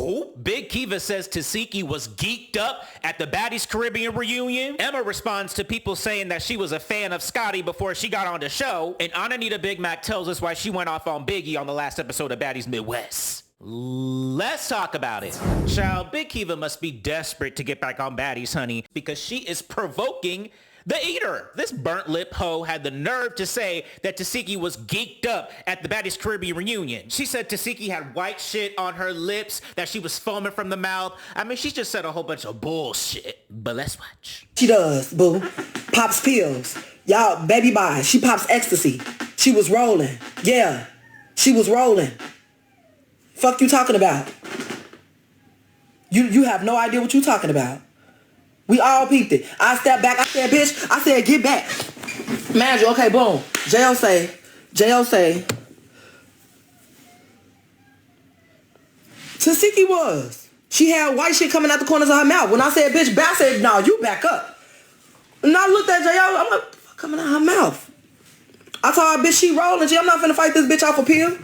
Who? Bigg Keva says Tesehki was geeked up at the Baddies Caribbean reunion. Emma responds to people saying that she was a fan of Scotty before she got on the show. And Ahna Mac tells us why she went off on Biggie on the last episode of Baddies Midwest. Let's talk about it. Child, Bigg Keva must be desperate to get back on Baddies, honey, because she is provoking the eater. This burnt lip hoe had the nerve to say that Tsiki was geeked up at the Baddies Caribbean reunion. She said Tsiki had white shit on her lips, that she was foaming from the mouth. I mean, she just said a whole bunch of bullshit. But let's watch. She does, boo. Pops pills. Y'all, baby bye. She pops ecstasy. She was rolling. Yeah, she was rolling. Fuck you talking about? You have no idea what you talking about. We all peeped it. I stepped back. I said, bitch. I said, get back. Manager, okay, boom. J.O. say. Tsiki was. She had white shit coming out the corners of her mouth. When I said, bitch, back, I said, no, you back up. And I looked at J.O. I'm like, fuck coming out her mouth. I told her, bitch, she rolling. I'm not finna fight this bitch off a pill.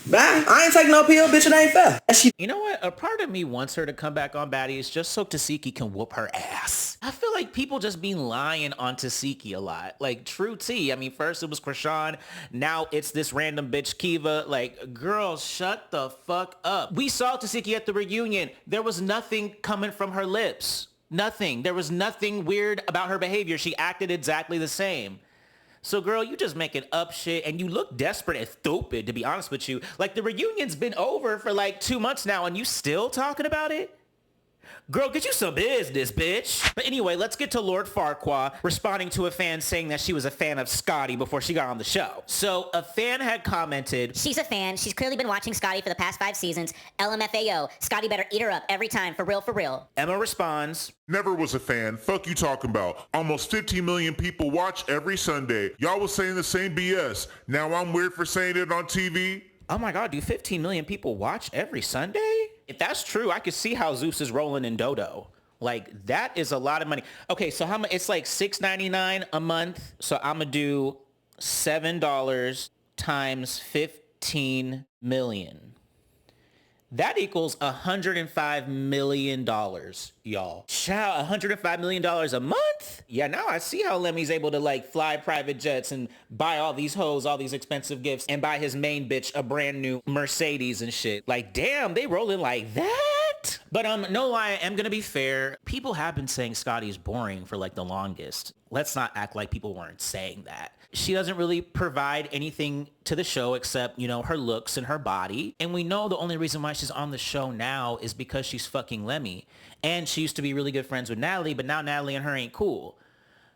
Bye. I ain't taking no pill, bitch. It ain't fair. You know what? A part of me wants her to come back on Baddies just so Tsiki can whoop her ass. I feel like people just be lying on Tsiki a lot. Like, true tea. I mean, first it was Krishan. Now it's this random bitch Keva. Like, girl, shut the fuck up. We saw Tsiki at the reunion. There was nothing coming from her lips. Nothing. There was nothing weird about her behavior. She acted exactly the same. So, girl, you just making up shit, and you look desperate and stupid, to be honest with you. Like, the reunion's been over for like 2 months now, and you still talking about it? Girl, get you some business, bitch. But anyway, let's get to Lord Farquaad responding to a fan saying that she was a fan of Scotty before she got on the show. So a fan had commented, she's a fan. She's clearly been watching Scotty for the past 5 seasons. LMFAO. Scotty better eat her up every time. For real, for real. Emma responds, never was a fan. Fuck you talking about. Almost 15 million people watch every Sunday. Y'all was saying the same BS. Now I'm weird for saying it on TV. Oh my God, do 15 million people watch every Sunday? If that's true, I could see how Zeus is rolling in dodo. Like, that is a lot of money. Okay, so how much? It's like $6.99 a month. So I'm gonna do $7 times 15 million. That equals $105 million, y'all. Child, $105 million a month? Yeah, now I see how Lemmy's able to like fly private jets and buy all these hoes, all these expensive gifts, and buy his main bitch a brand new Mercedes and shit. Like, damn, they rolling like that? But no lie, I am gonna be fair. People have been saying Scotty's boring for like the longest. Let's not act like people weren't saying that. She doesn't really provide anything to the show except, you know, her looks and her body. And we know the only reason why she's on the show now is because she's fucking Lemmy. And she used to be really good friends with Natalie, but now Natalie and her ain't cool.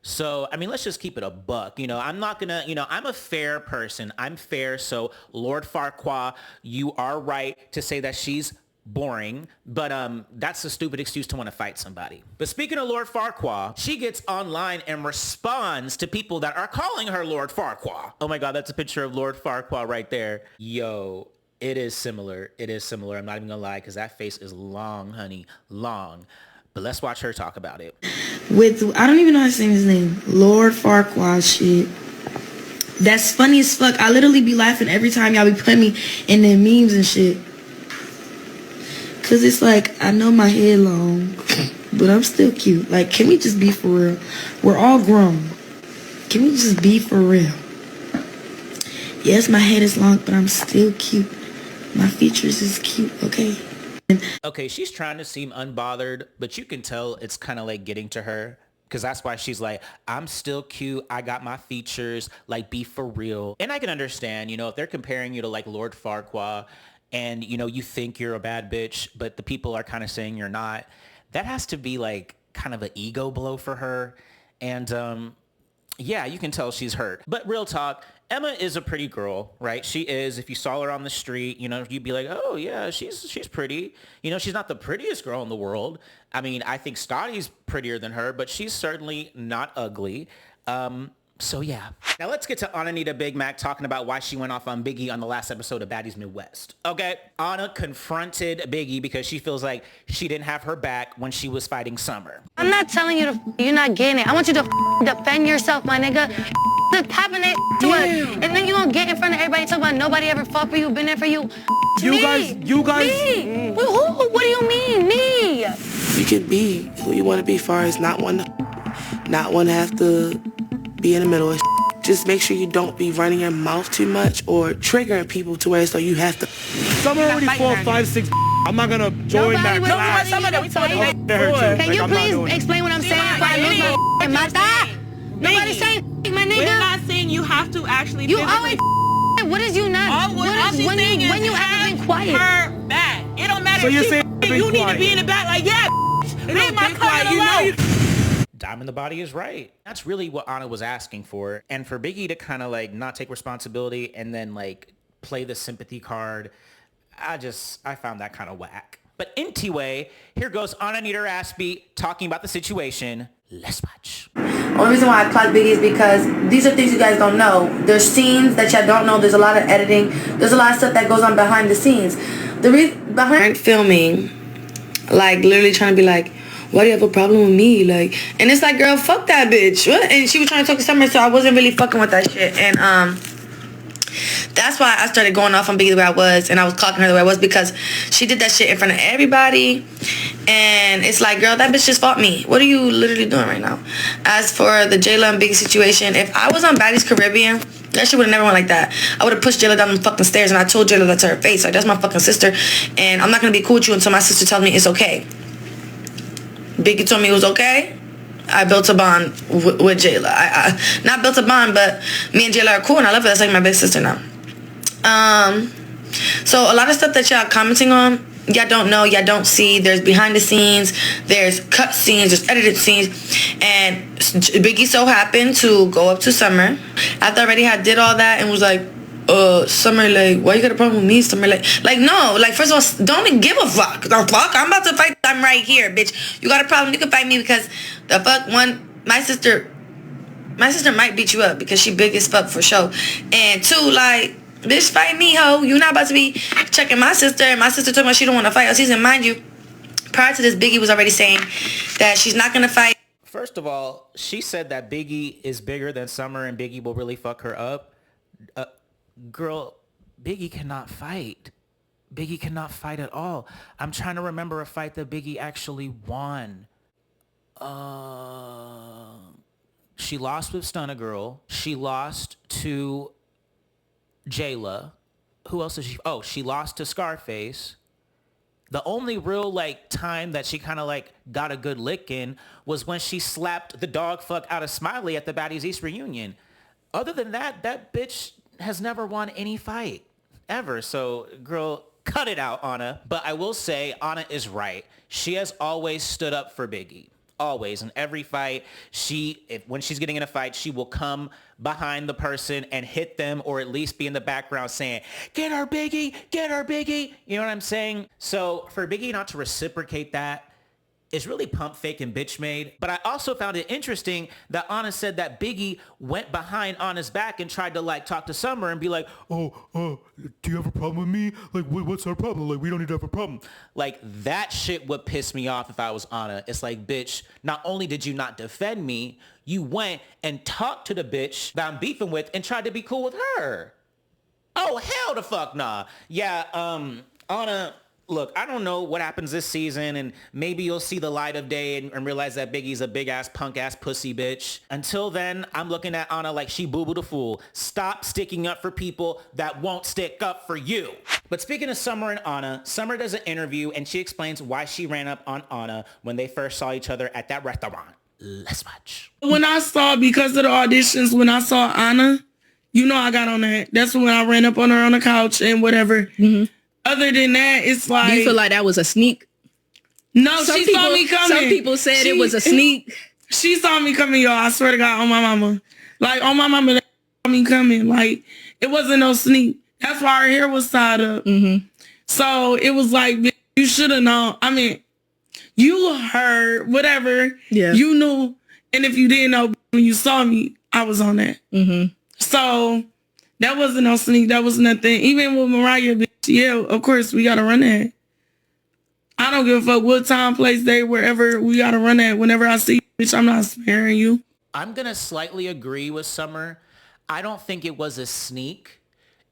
So, I mean, let's just keep it a buck. You know, I'm not gonna, you know, I'm a fair person. I'm fair. So, Lord Farquaad, you are right to say that she's boring, but that's a stupid excuse to want to fight somebody. But speaking of Lord Farquaad, she gets online and responds to people that are calling her Lord Farquaad. Oh my God, that's a picture of Lord Farquaad right there. Yo, it is similar. It is similar. I'm not even gonna lie, because that face is long, honey, long. But let's watch her talk about it. With, I don't even know how to say his name, Lord Farquaad shit. That's funny as fuck. I literally be laughing every time y'all be putting me in their memes and shit. Cause it's like, I know my hair long, but I'm still cute. Like, can we just be for real? We're all grown. Can we just be for real? Yes, my head is long, but I'm still cute. My features is cute, okay? Okay, she's trying to seem unbothered, but you can tell it's kind of like getting to her. Because that's why she's like, I'm still cute. I got my features. Like, be for real. And I can understand, you know, if they're comparing you to like Lord Farquaad, and, you know, you think you're a bad bitch, but the people are kind of saying you're not, that has to be like kind of an ego blow for her. And yeah, you can tell she's hurt. But real talk, Emma is a pretty girl, right? She is. If you saw her on the street, you know, you'd be like, oh yeah, she's pretty. You know, she's not the prettiest girl in the world. I mean, I think Scotty's prettier than her, but she's certainly not ugly. So yeah. Now let's get to Ahna Mac talking about why she went off on Biggie on the last episode of Baddies Midwest. Okay, Ahna confronted Biggie because she feels like she didn't have her back when she was fighting Summer. I'm not telling you to, you're not getting it. I want you to defend yourself, my nigga. Popping that to us. And then you gonna get in front of everybody talking about nobody ever fought for you, been there for you. You guys. Me? Who? What do you You can be who you want to be, far as not one to have to be in the middle of Just make sure you don't be running your mouth too much or triggering people to where so you have to. Some are already 4, 5, 6. I'm not gonna join that class. Can you please explain what I'm saying before I lose my mata? Nobody's saying my nigga. We're not saying you have to actually. You always. What is you not? When you ever been quiet? Her back. It don't matter. So you're saying you need to be in the back like leave my cousin alone. Diamond the Body is right. That's really what Ahna was asking for. And for Biggie to kind of like not take responsibility and then like play the sympathy card, I found that kind of whack. But anyway, here goes Ahna Need Her Ass Beat talking about the situation. Let's watch. Only reason why I clock Biggie is because these are things you guys don't know. There's scenes that y'all don't know. There's a lot of editing. There's a lot of stuff that goes on behind the scenes. The reason behind filming, like literally trying to be like, why do you have a problem with me? Like, and it's like, girl, fuck that bitch. What? And she was trying to talk to Summer, so I wasn't really fucking with that shit. And that's why I started going off on Biggie the way I was, and I was clocking her the way I was, because she did that shit in front of everybody. And it's like, girl, that bitch just fought me. What are you literally doing right now? As for the Jayla and Biggie situation, if I was on Baddies Caribbean, that shit would have never went like that. I would have pushed Jayla down the fucking stairs, and I told Jayla that to her face. Like, that's my fucking sister, and I'm not going to be cool with you until my sister tells me it's okay. Biggie told me it was okay. I built a bond with Jayla. I not built a bond, but me and Jayla are cool, and I love her. That's like my big sister now. So a lot of stuff that y'all commenting on, y'all don't know, y'all don't see. There's behind the scenes, there's cut scenes, there's edited scenes. And Biggie so happened to go up to Summer after I already did all that and was like, Summer, like, why you got a problem with me, Summer? Like, no, like, first of all, don't give a fuck. The fuck? I'm about to fight. I'm right here, bitch. You got a problem, you can fight me, because the fuck, one, my sister might beat you up because she big as fuck for sure. And two, like, bitch, fight me, ho. You not about to be checking my sister, and my sister told me she don't want to fight us. And mind you, prior to this, Biggie was already saying that she's not going to fight. First of all, she said that Biggie is bigger than Summer and Biggie will really fuck her up. Girl, Biggie cannot fight. Biggie cannot fight at all. I'm trying to remember a fight that Biggie actually won. She lost with Stunna Girl. She lost to Jayla. Who else did she? Oh, she lost to Scarface. The only real like time that she kind of like got a good lick in was when she slapped the dog fuck out of Smiley at the Baddies East reunion. Other than that, that bitch has never won any fight ever. So girl, cut it out, Ahna. But I will say Ahna is right. She has always stood up for Biggie. Always. In every fight, when she's getting in a fight, she will come behind the person and hit them, or at least be in the background saying, get her, Biggie, get her, Biggie. You know what I'm saying? So for Biggie not to reciprocate that is really pump fake and bitch made. But I also found it interesting that Ahna said that Biggie went behind Ahna's back and tried to like talk to Summer and be like, do you have a problem with me? Like, what's our problem? Like, we don't need to have a problem. Like, that shit would piss me off if I was Ahna. It's like, bitch, not only did you not defend me, you went and talked to the bitch that I'm beefing with and tried to be cool with her. Oh, hell the fuck nah. Yeah, Ahna, look, I don't know what happens this season, and maybe you'll see the light of day and realize that Biggie's a big-ass, punk-ass pussy bitch. Until then, I'm looking at Ahna like she boo-boo the fool. Stop sticking up for people that won't stick up for you. But speaking of Summer and Ahna, Summer does an interview, and she explains why she ran up on Ahna when they first saw each other at that restaurant. Let's watch. When I saw, because of the auditions, when I saw Ahna, you know I got on that. That's when I ran up on her on the couch and whatever. Mm-hmm. Other than that, it's like... Do you feel like that was a sneak? No, she saw me coming. Some people said it was a sneak. She saw me coming, y'all. I swear to God, on my mama. Like, on my mama, that saw me coming. Like, it wasn't no sneak. That's why her hair was tied up. Mm-hmm. So, it was like, you should have known. I mean, you heard, whatever. Yeah. You knew. And if you didn't know, when you saw me, I was on that. Mm-hmm. So, that wasn't no sneak. That was nothing. Even with Mariah, bitch, yeah, of course, we got to run that. I don't give a fuck what time, place, day, wherever, we got to run that. Whenever I see you, bitch, I'm not sparing you. I'm going to slightly agree with Summer. I don't think it was a sneak.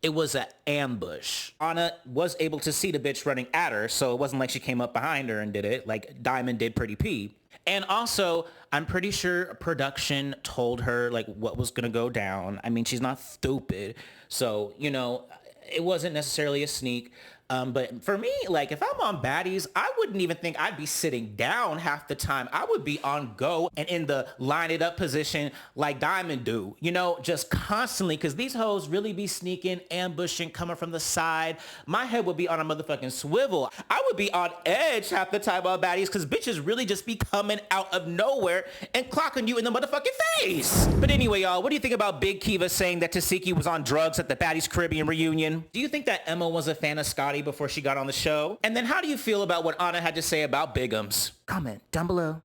It was an ambush. Ahna was able to see the bitch running at her, so it wasn't like she came up behind her and did it like Diamond did Pretty P. And also, I'm pretty sure production told her like what was gonna go down. I mean, she's not stupid. So, you know, it wasn't necessarily a sneak. But for me, like if I'm on Baddies, I wouldn't even think I'd be sitting down half the time. I would be on go and in the line it up position like Diamond do, you know, just constantly, because these hoes really be sneaking, ambushing, coming from the side. My head would be on a motherfucking swivel. I would be on edge half the time on Baddies because bitches really just be coming out of nowhere and clocking you in the motherfucking face. But anyway, y'all, what do you think about Bigg Keva saying that Tsiki was on drugs at the Baddies Caribbean reunion? Do you think that Emma was a fan of Scotty before she got on the show? And then how do you feel about what Ahna had to say about bigums? Comment down below.